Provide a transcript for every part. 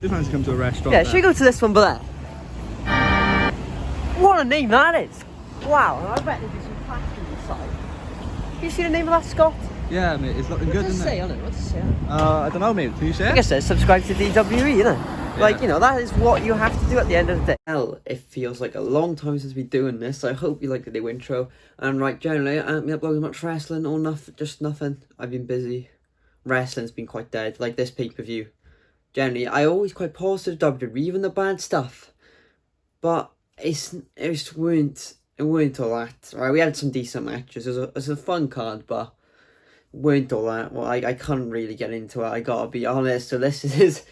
This man's come to a restaurant. Yeah, should we go to this one below? What a name that is! Wow, I bet they do some plastering inside. You see the name of that, Scott? Yeah, mate, it's looking good, isn't it? What's it say? I don't know, mate. Can you say I it? guess it says subscribe to DWE, you know? Yeah. Like, you know, that is what you have to do at the end of the day. Hell, it feels like a long time since we've been doing this. I hope you like the new intro. And right, generally, I haven't been uploading much wrestling or nothing, just nothing. I've been busy. Wrestling's been quite dead, like this pay-per-view. Generally, I always quite positive WWE, even the bad stuff. But it weren't all that. Right, we had some decent matches. It was a fun card, but weren't all that. Well, I couldn't really get into it, I gotta be honest. So this is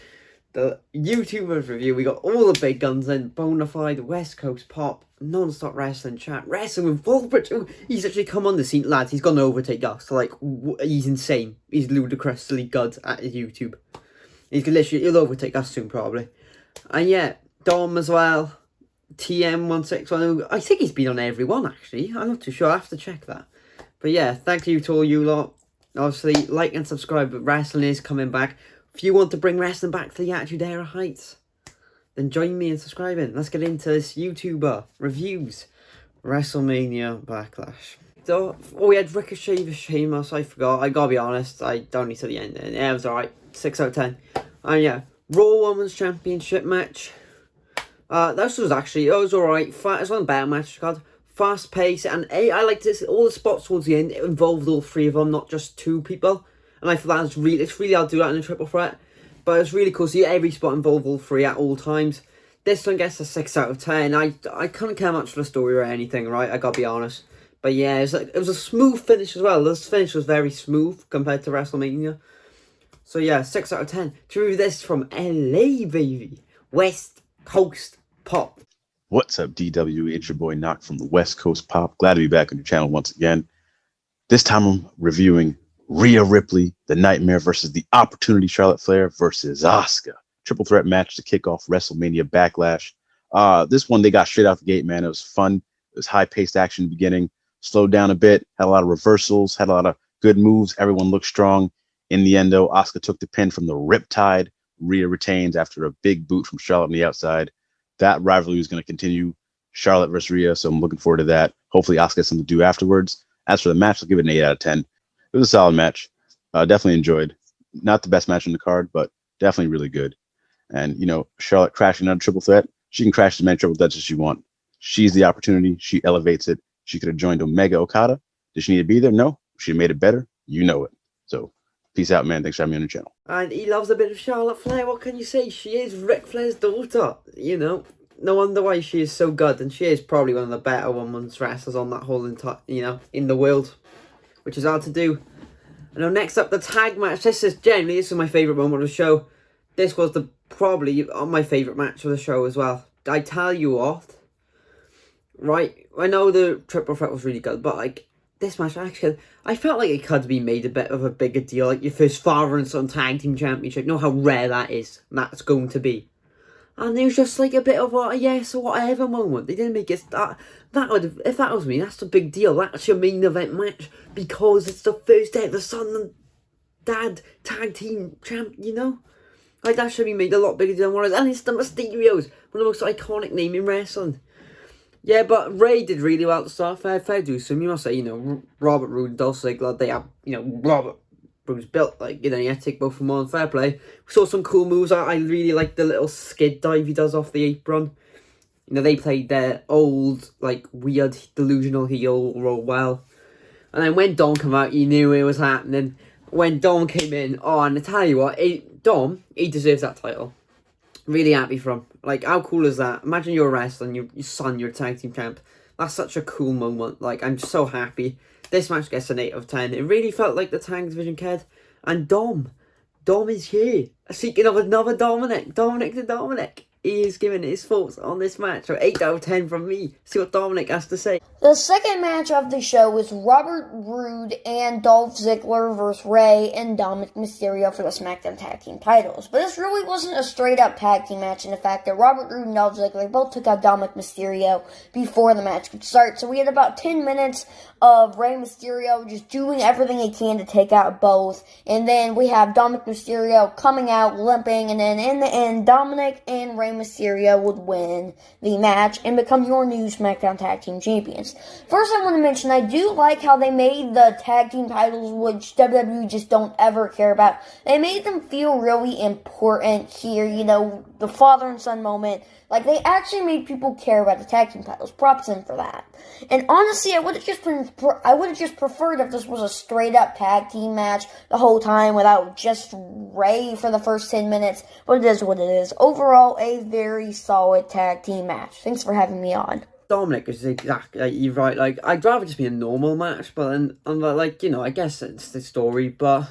the YouTubers review. We got all the big guns in. Bonafide, West Coast Pop, Non-Stop Wrestling Chat, Wrestling with Volbridge. He's actually come on the scene, lads. He's gonna overtake us. Like, he's insane. He's ludicrously good at his YouTube. He'll overtake us soon, probably. And yeah, Dom as well. TM1610. I think he's been on every one, actually. I'm not too sure. I have to check that. But yeah, thank you to all you lot. Obviously, like and subscribe. But wrestling is coming back. If you want to bring wrestling back to the Attitude Era heights, then join me in subscribing. Let's get into this YouTuber reviews. WrestleMania Backlash. So, we had Ricochet vs Sheamus. I forgot. I gotta be honest. I don't need to the end. Yeah, it was alright. 6 out of 10. And yeah, Raw Women's Championship match. This was actually, it was alright. It was one better match, God. Fast pace, and I liked this. All the spots towards the end, it involved all three of them, not just two people. And I thought it's really hard to do that in a triple threat. But it's really cool. See, every spot involved all three at all times. This one gets a 6 out of 10. I couldn't care much for the story or anything, right? I gotta be honest. But yeah, it was a smooth finish as well. This finish was very smooth compared to WrestleMania. So yeah, 6 out of 10. To review this from LA, baby. West Coast Pop. What's up, DW? It's your boy Knock from the West Coast Pop. Glad to be back on your channel once again. This time I'm reviewing Rhea Ripley, the Nightmare versus the Opportunity, Charlotte Flair versus Asuka. Triple threat match to kick off WrestleMania Backlash. This one, they got straight out the gate, man. It was fun. It was high-paced action in the beginning. Slowed down a bit. Had a lot of reversals. Had a lot of good moves. Everyone looked strong. In the end, though, Asuka took the pin from the Riptide. Rhea retains after a big boot from Charlotte on the outside. That rivalry is going to continue. Charlotte versus Rhea, so I'm looking forward to that. Hopefully, Asuka has something to do afterwards. As for the match, I'll give it an 8 out of 10. It was a solid match. Definitely enjoyed. Not the best match on the card, but definitely really good. And, you know, Charlotte crashing on a triple threat. She can crash as many triple threats as she wants. She's the opportunity. She elevates it. She could have joined Omega Okada. Did she need to be there? No. She made it better. You know it. So, peace out, man. Thanks for having me on the channel. And he loves a bit of Charlotte Flair. What can you say? She is Ric Flair's daughter. You know, no wonder why she is so good. And she is probably one of the better women's wrestlers on that whole entire, you know, in the world. Which is hard to do. And now next up, the tag match. This is my favourite moment of the show. This was probably my favourite match of the show as well. I tell you what. Right, I know the triple threat was really good, but like, this match, actually, I felt like it could be made a bit of a bigger deal. Like your first father and son tag team championship. You know how rare that is. And that's going to be. And it was just like a bit of a yes or whatever moment. They didn't make it if that was me, that's a big deal. That's your main event match because it's the first ever son and dad tag team champ. You know, like that should be made a lot bigger deal than what it is. And it's the Mysterios, one of the most iconic names in wrestling. Yeah, but Ray did really well at the start. Fair do some. You must say, you know, Robert Roode and Dolph Ziggler, they have, you know, Robert Roode's built, like, you know, you have to take both of them on. Fair play. We saw some cool moves. I really like the little skid dive he does off the apron. You know, they played their old, like, weird, delusional heel role well. And then when Dom came out, you knew it was happening. When Dom came in, oh, and I tell you what, Dom, he deserves that title. Really happy for him. Like, how cool is that? Imagine you're a wrestler and your son, you're a tag team champ. That's such a cool moment. Like, I'm so happy. This match gets an 8 out of 10. It really felt like the tag division cared. And Dom is here. Speaking of another Dominic to Dominic. He is giving his thoughts on this match. So 8 out of 10 from me. See what Dominic has to say. The second match of the show was Robert Roode and Dolph Ziggler versus Rey and Dominic Mysterio for the SmackDown Tag Team titles. But this really wasn't a straight-up tag team match in the fact that Robert Roode and Dolph Ziggler both took out Dominic Mysterio before the match could start. So we had about 10 minutes of Rey Mysterio just doing everything he can to take out both. And then we have Dominic Mysterio coming out limping, and then in the end, Dominic and Rey Mysterio would win the match and become your new SmackDown Tag Team Champions. First, I want to mention, I do like how they made the tag team titles, which WWE just don't ever care about. They made them feel really important here, you know, the father and son moment. Like, they actually made people care about the tag team titles. Props in for that. And honestly, I would have just preferred if this was a straight-up tag team match the whole time without just Rey for the first 10 minutes. But it is what it is. Overall, a very solid tag team match. Thanks for having me on. Dominic is exactly, like, you're right, like, I'd rather just be a normal match, but then, like, you know, I guess it's the story, but,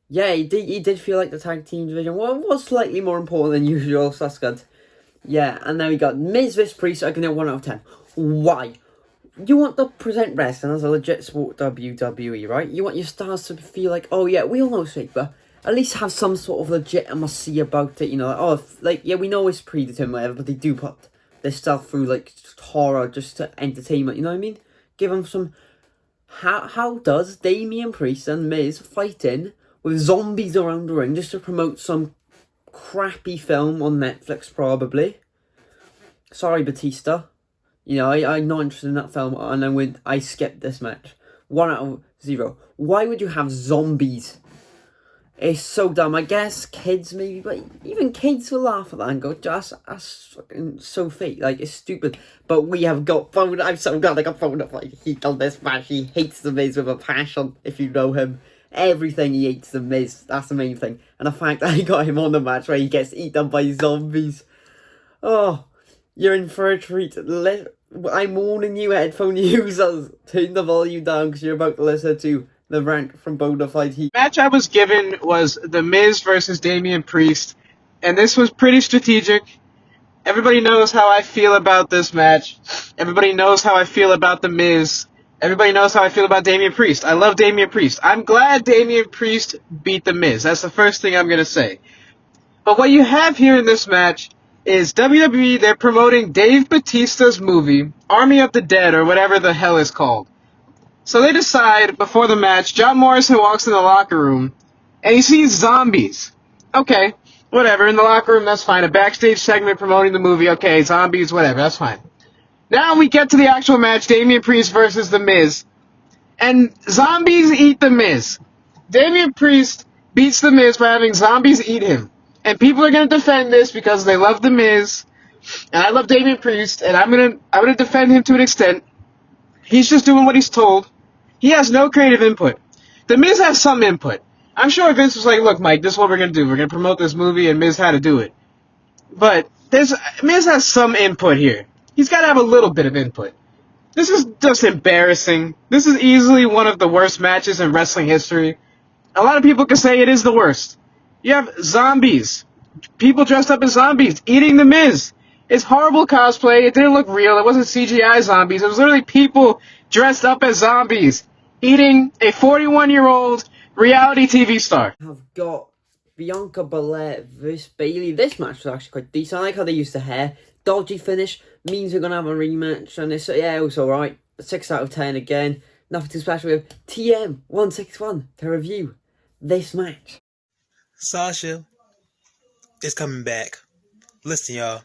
yeah, he did feel like the tag team division was slightly more important than usual, so that's good. Yeah, and then we got Miz vs Priest. I can get 1 out of 10. Why? You want to present wrestling as a legit sport, WWE, right? You want your stars to feel like, oh yeah, we all know it's fake, but at least have some sort of legitimacy about it, you know, like, oh, like, yeah, we know it's predetermined, whatever, but they do put this stuff through, like, horror, just to entertainment, you know what I mean? Give them some... How does Damian Priest and Miz fight in with zombies around the ring just to promote some crappy film on Netflix, probably? Sorry, Batista. You know, I'm not interested in that film, and then I skipped this match. 1 out of 0. Why would you have zombies? It's so dumb. I guess kids maybe, but even kids will laugh at that and go, that's fucking so fake. Like, it's stupid. But we have got phone. I'm so glad I got phoned up. Like, he done this match. He hates the Miz with a passion, if you know him. Everything he hates the Miz. That's the main thing. And the fact that he got him on the match where he gets eaten by zombies. Oh, you're in for a treat. I'm warning you, headphone users. Turn the volume down because you're about to listen to the rant from Bonafide Heat. The match I was given was The Miz versus Damian Priest, and this was pretty strategic. Everybody knows how I feel about this match. Everybody knows how I feel about The Miz. Everybody knows how I feel about Damian Priest. I love Damian Priest. I'm glad Damian Priest beat The Miz. That's the first thing I'm going to say. But what you have here in this match is WWE, they're promoting Dave Bautista's movie, Army of the Dead, or whatever the hell it's called. So they decide, before the match, John Morrison walks in the locker room, and he sees zombies. Okay, whatever, in the locker room, that's fine. A backstage segment promoting the movie, okay, zombies, whatever, that's fine. Now we get to the actual match, Damian Priest versus The Miz, and zombies eat The Miz. Damian Priest beats The Miz by having zombies eat him. And people are going to defend this because they love The Miz, and I love Damian Priest, and I'm gonna defend him to an extent. He's just doing what he's told. He has no creative input. The Miz has some input. I'm sure Vince was like, look, Mike, this is what we're going to do. We're going to promote this movie, and Miz had to do it. But Miz has some input here. He's got to have a little bit of input. This is just embarrassing. This is easily one of the worst matches in wrestling history. A lot of people can say it is the worst. You have zombies. People dressed up as zombies eating The Miz. It's horrible cosplay. It didn't look real. It wasn't CGI zombies. It was literally people dressed up as zombies eating a 41-year-old reality TV star. I've got Bianca Belair versus Bayley. This match was actually quite decent. I like how they used the hair. Dodgy finish. Means we're going to have a rematch. And it's, yeah, it was alright. 6 out of 10 again. Nothing too special. We have TM161 to review this match. Sasha is coming back. Listen, y'all.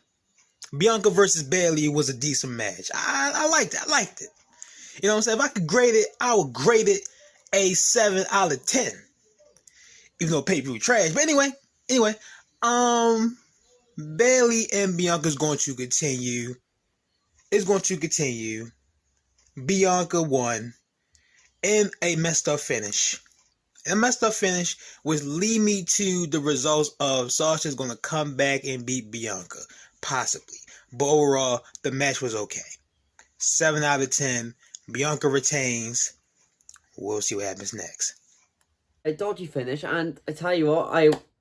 Bianca versus Bayley was a decent match. I liked it. I liked it. You know what I'm saying? If I could grade it, I would grade it a 7 out of 10. Even though pay-per-view trash. But anyway, Bayley and Bianca's going to continue. It's going to continue. Bianca won in a messed up finish. A messed up finish which lead me to the results of Sasha's going to come back and beat Bianca. Possibly. But overall, the match was okay. 7 out of 10. Bianca retains. We'll see what happens next. A dodgy finish, and I tell you what,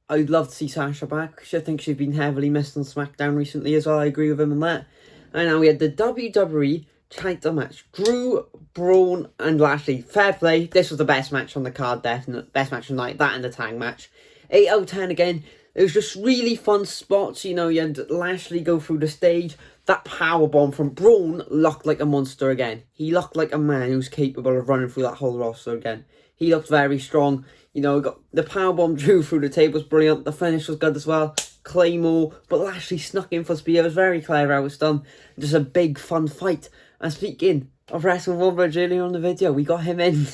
I'd love to see Sasha back. I think she's been heavily missed on SmackDown recently as well. I agree with him on that. And now we had the WWE title match. Drew, Braun, and Lashley. Fair play. This was the best match on the card, definitely. Best match of the night. That and the tag match. 8 out of 10 again. It was just really fun spots, you know. You had Lashley go through the stage. That powerbomb from Braun looked like a monster again. He looked like a man who's capable of running through that whole roster again. He looked very strong. You know, got the powerbomb Drew through the table was brilliant. The finish was good as well. Claymore, but Lashley snuck in for spear. It was very clever how it's done. Just a big fun fight. And speaking of Wrestling Rumble earlier on the video, we got him in,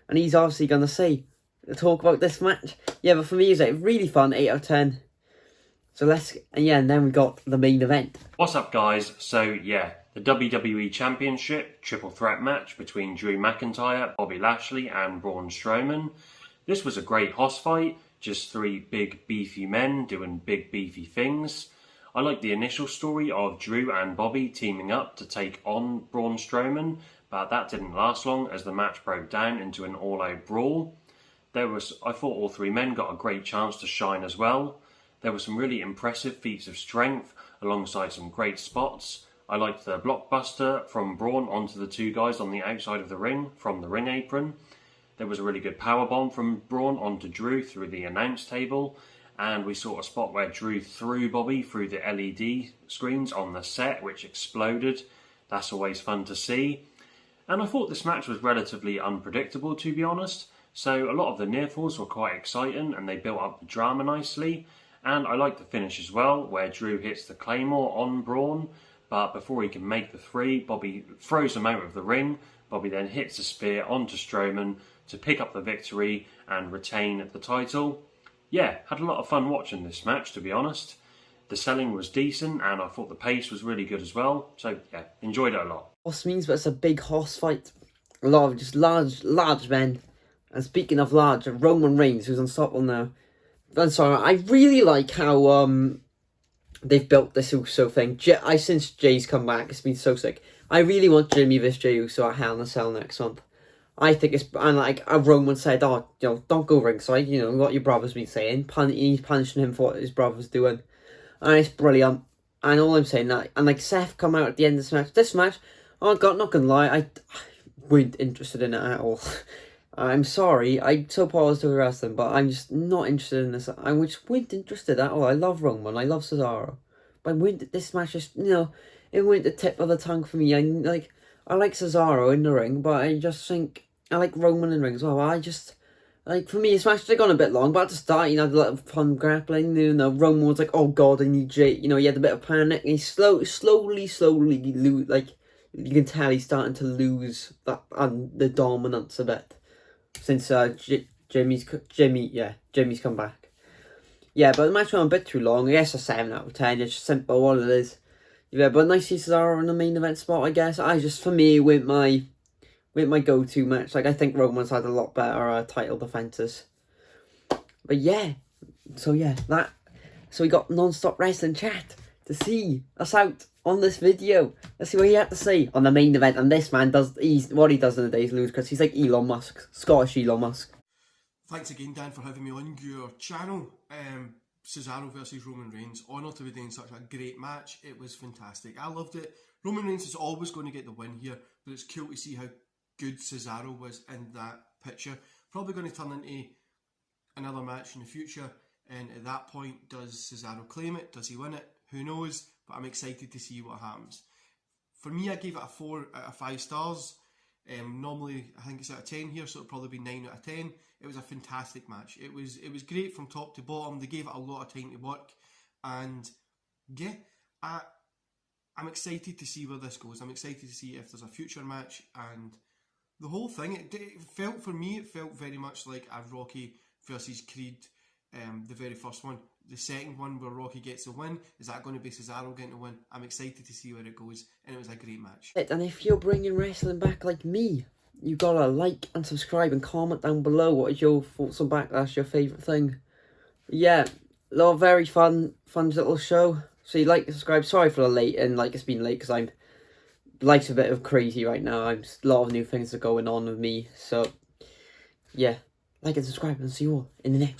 and he's obviously gonna talk about this match. Yeah, but for me, it's like really fun. 8 out of 10. So and then we got the main event. What's up, guys? So yeah, the WWE Championship triple threat match between Drew McIntyre, Bobby Lashley and Braun Strowman. This was a great hoss fight, just 3 big beefy men doing big beefy things. I like the initial story of Drew and Bobby teaming up to take on Braun Strowman, but that didn't last long as the match broke down into an all-out brawl. I thought all 3 men got a great chance to shine as well. There were some really impressive feats of strength alongside some great spots. I liked the blockbuster from Braun onto the 2 guys on the outside of the ring from the ring apron. There was a really good powerbomb from Braun onto Drew through the announce table. And we saw a spot where Drew threw Bobby through the LED screens on the set, which exploded. That's always fun to see. And I thought this match was relatively unpredictable, to be honest. So a lot of the near falls were quite exciting and they built up the drama nicely. And I like the finish as well, where Drew hits the Claymore on Braun, but before he can make the 3, Bobby throws him out of the ring. Bobby then hits a spear onto Strowman to pick up the victory and retain the title. Yeah, had a lot of fun watching this match, to be honest. The selling was decent and I thought the pace was really good as well. So yeah, enjoyed it a lot. Hoss means, but it's a big hoss fight. A lot of just large men. And speaking of large, Roman Reigns, who's unstoppable now. I'm sorry, I really like how they've built this Uso thing. Since Jay's come back, it's been so sick. I really want Jimmy vs Jey Uso at Hell in a Cell next month. I think it's, and like Roman said, oh, you know, don't go ringside, you know, what your brother's been saying. He's punishing him for what his brother's doing. And it's brilliant. And all I'm saying that, and like Seth come out at the end of this match, oh God, not gonna lie, I weren't interested in it at all. I'm sorry, I'm so positive with wrestling, but I'm just not interested in this. I just weren't interested at all. I love Roman, I love Cesaro. But this match just, you know, it went the tip of the tongue for me. I like Cesaro in the ring, but I just think, I like Roman in the ring as well. I just, like, for me, this match had gone a bit long, but at the start, you know, had a lot of fun grappling. You know, Roman was like, oh God, I need Jay. You know, he had a bit of panic, and he slowly lose, like, you can tell he's starting to lose that, and the dominance a bit. Since Jimmy's come back. Yeah, but the match went a bit too long. I guess a 7 out of 10. It's just simple what it is. Yeah, but nice to see Cesaro in the main event spot, I guess. For me, with my go-to match. Like, I think Roman's had a lot better title defenses. But yeah. So we got non-stop wrestling chat to see us out on this video. Let's see what he had to say on the main event. And this man what he does in the day is ludicrous. He's like Elon Musk, Scottish Elon Musk. Thanks again, Dan, for having me on your channel. Cesaro versus Roman Reigns. Honour to be doing such a great match. It was fantastic. I loved it. Roman Reigns is always going to get the win here, but it's cool to see how good Cesaro was in that picture. Probably going to turn into another match in the future, and at that point, does Cesaro claim it? Does he win it? Who knows? But I'm excited to see what happens. For me, I gave it a 4 out of 5 stars. Normally, I think it's out of 10 here, so it'll probably be 9 out of 10. It was a fantastic match. It was great from top to bottom. They gave it a lot of time to work, and yeah, I'm excited to see where this goes. I'm excited to see if there's a future match, and the whole thing. It felt very much like a Rocky versus Creed, the very first one. The second one where Rocky gets the win, is that going to be Cesaro getting the win? I'm excited to see where it goes, and it was a great match. And if you're bringing wrestling back like me, you gotta like and subscribe and comment down below what is your thoughts on Backlash, your favourite thing. Yeah, a lot of very fun little show. So you like and subscribe. Sorry for the late, and like it's been late because life's a bit of crazy right now. A lot of new things are going on with me. So yeah, like and subscribe, and see you all in the next one.